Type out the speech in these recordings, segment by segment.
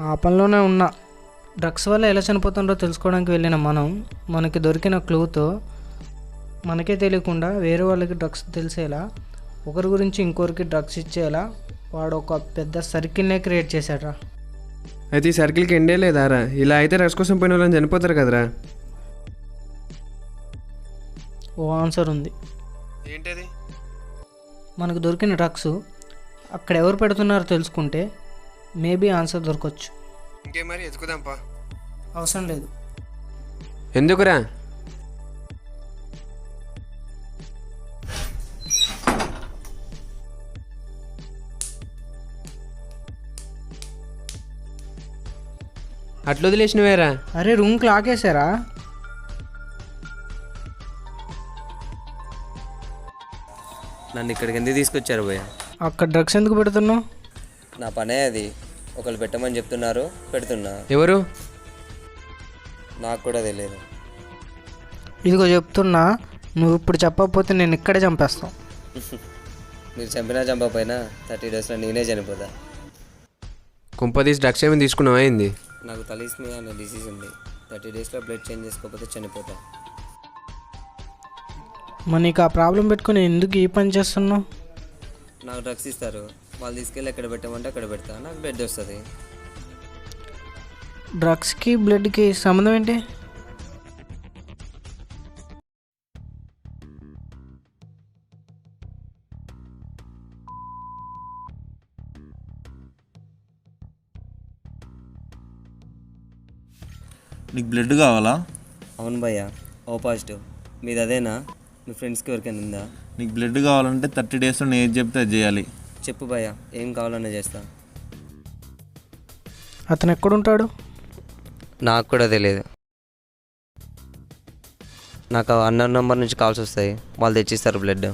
ఆ పనిలోనే ఉన్నా. డ్రగ్స్ వల్ల ఎలా చనిపోతుందో తెలుసుకోవడానికి వెళ్ళిన మనకి దొరికిన క్లూతో మనకే తెలియకుండా వేరే వాళ్ళకి డ్రగ్స్ తెలిసేలా, ఒకరి గురించి ఇంకొకరికి డ్రగ్స్ ఇచ్చేలా వాడు ఒక పెద్ద సర్కిల్నే క్రియేట్ చేశాడ్రా. అయితే ఈ సర్కిల్కి ఎండే లేదారా? ఇలా అయితే డ్రగ్స్ కోసం పోయిన వాళ్ళని చనిపోతారు కదరా. ఓ ఆన్సర్ ఉంది. ఏంటది? మనకు దొరికిన డ్రగ్స్ అక్కడ ఎవరు పెడుతున్నారో తెలుసుకుంటే మేబీ ఆన్సర్ దొరకవచ్చు. ఇంకే మరి ఎత్తుకుదాంపా. అవసరం లేదు. ఎందుకురా? అట్లా వదిలేసినవేరా? అరే రూమ్కి లాకేశారా? నన్ను ఇక్కడికి ఎందుకు తీసుకొచ్చారు భయ్య? అక్కడ డ్రగ్స్ ఎందుకు పెడుతున్నావు? నా పనే అది. ఒకళ్ళు పెట్టమని చెప్తున్నారు, పెడుతున్నా. ఎవరు? నాకు కూడా తెలియదు. ఇదిగో చెప్తున్నా, నువ్వు ఇప్పుడు చెప్పకపోతే నేను ఇక్కడే చంపేస్తాను. మీరు చంపినా చంపకపోయినా 30 డేస్లో నేనే చనిపోతా. కుంపదీసి డ్రగ్స్ ఏమైనా తీసుకున్నావా ఏంది? నాకు తలీస్మియా అనే డిసీజ్ ఉంది. 30 డేస్లో బ్లడ్ చేంజ్ చేసుకోకపోతే చనిపోతా. మరి నీకు ఆ ప్రాబ్లం పెట్టుకుని ఎందుకు ఈ పని చేస్తున్నావు? నాకు డ్రగ్స్ ఇస్తారు, వాళ్ళు తీసుకెళ్ళి ఎక్కడ పెట్టమంటే అక్కడ పెడతా, నాకు బ్లడ్ వస్తుంది. డ్రగ్స్కి బ్లడ్కి సంబంధం ఏంటి? నీకు బ్లడ్ కావాలా? అవును భయ్య, ఓ పాజిటివ్. మీది అదేనా? మీ ఫ్రెండ్స్కి ఎవరికైనా ఉందా? నీకు బ్లడ్ కావాలంటే 30 డేస్లో నేను ఏది చెప్తే అది చేయాలి. చెప్పు భయ్య, ఏం కావాలన్నా చేస్తా. అతను ఎక్కడుంటాడు? నాకు కూడా తెలియదు. నాకు అన్న నెంబర్ నుంచి కాల్స్ వస్తాయి, వాళ్ళు తెచ్చిస్తారు బ్లడ్.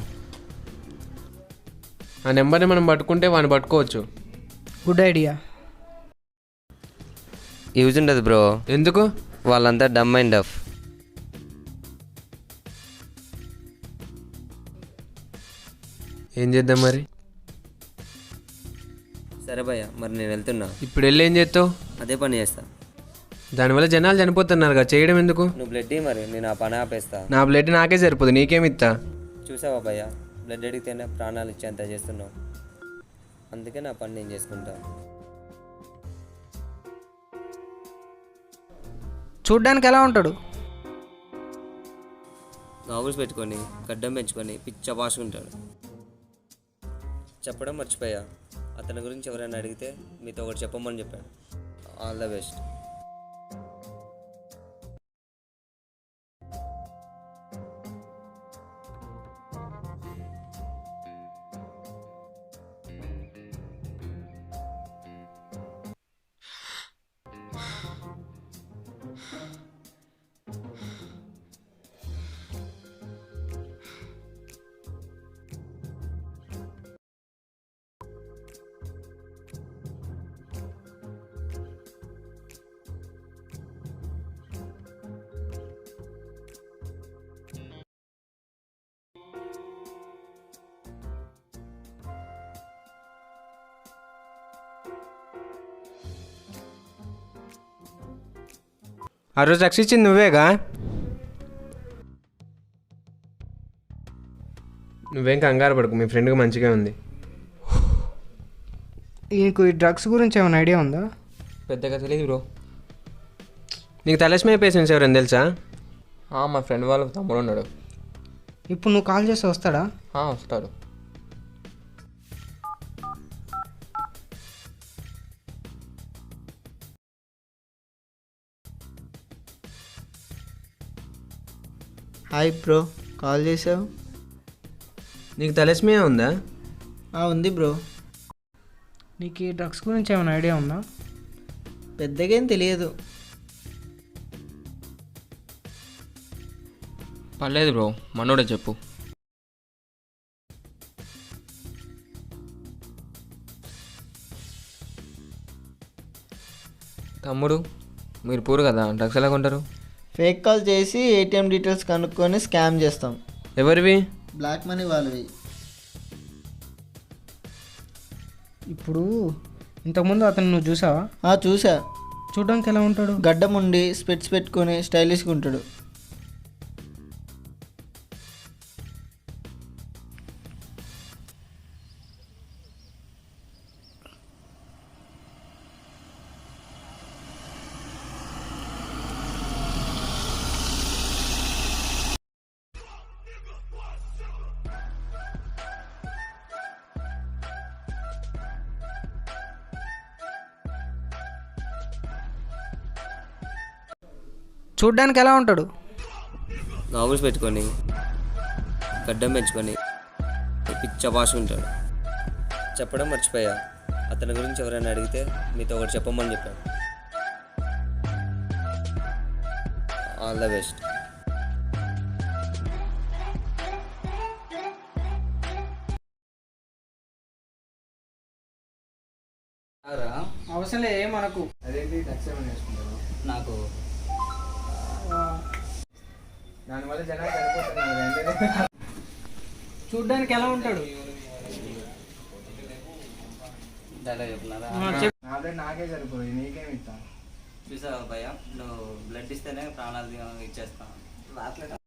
ఆ నెంబర్ని మనం పట్టుకుంటే వాడిని పట్టుకోవచ్చు. Good idea. యూజ్ ఉండదు బ్రో. ఎందుకు? వాళ్ళంతా డమ్ అండ్ డఫ్. ఏం చేద్దాం మరి? సరే భయ్య, మరి నేను వెళ్తున్నా. ఇప్పుడు వెళ్ళి ఏం చేస్తావు? అదే పని చేస్తా. దానివల్ల జనాలు చనిపోతున్నారుగా, చేయడం ఎందుకు? నువ్వు బ్లడ్ ఇయ్యి, మరి నేను ఆ పని ఆపేస్తా. నా బ్లడ్ నాకే సరిపోదు, నీకేమిత్తా? చూసావా భయ్య, బ్లడ్ అడిగితేనే ప్రాణాలు ఇచ్చేంత చేస్తున్నావు. అందుకే నా పని నేను చేసుకుంటా. చూడ్డానికి ఎలా ఉంటాడు? గాగుల్స్ పెట్టుకొని గడ్డం పెంచుకొని పిచ్చ పాసుకుంటాడు. చెప్పడం మర్చిపోయా, అతని గురించి ఎవరైనా అడిగితే మీతో ఒకటి చెప్పమని చెప్పాడు. All the best. ఆ రోజు డ్రగ్స్ ఇచ్చింది నువ్వేగా? నువ్వేం కంగారు పడకు, మీ ఫ్రెండ్కి మంచిగా ఉంది. నీకు ఈ డ్రగ్స్ గురించి ఏమైనా ఐడియా ఉందా? పెద్దగా తెలియదు బ్రో. నీకు తలస్మయ పేషెంట్స్ ఎవరైనా తెలుసా? మా ఫ్రెండ్ వాళ్ళ తమ్ముడు ఉన్నాడు. ఇప్పుడు నువ్వు కాల్ చేస్తే వస్తాడా? వస్తాడు. హాయ్ బ్రో, కాల్ చేసావు? నీకు తలస్మయ ఉందా? ఉంది బ్రో. నీకు ఈ డ్రగ్స్ గురించి ఏమైనా ఐడియా ఉందా? పెద్దగా ఏం తెలియదు. పర్లేదు బ్రో, మనోడే చెప్పు. తమ్ముడు, మీరు పూరు కదా, డ్రగ్స్ ఎలా కొంటారు? ఫేక్ కాల్ చేసి ఏటీఎం డీటెయిల్స్ కనుక్కొని స్కామ్ చేస్తాం. ఎవరివి? బ్లాక్ మనీ వాళ్ళవి. ఇప్పుడు ఇంతకుముందు అతను నువ్వు చూసావా? చూసా. చూడడానికి ఎలా ఉంటాడు? గడ్డం ఉండి స్పెట్స్ పెట్టుకొని స్టైలిష్గా ఉంటాడు. చూడ్డానికి ఎలా ఉంటాడు? గాగుల్స్ పెట్టుకొని గడ్డం పెంచుకొని పిచ్చ భాష ఉంటాడు. చెప్పడం మర్చిపోయా, అతని గురించి ఎవరైనా అడిగితే మీతో ఒకటి చెప్పమని చెప్పాను. All the best. అవసరం మనకు అదేంటి డ్రగ్స్ ఏమైనా వేసుకుంటారు? నాకు దానివల్ల జనాలు చనిపోతున్నారు. చూడ్డానికి ఎలా ఉంటాడు? నాకే సరిపోయి నీకేమి ఇస్తా? చూసావా భయ్య, నువ్వు బ్లడ్ ఇస్తేనే ప్రాణాలు ఇచ్చేస్తాను. రాట్లేదు.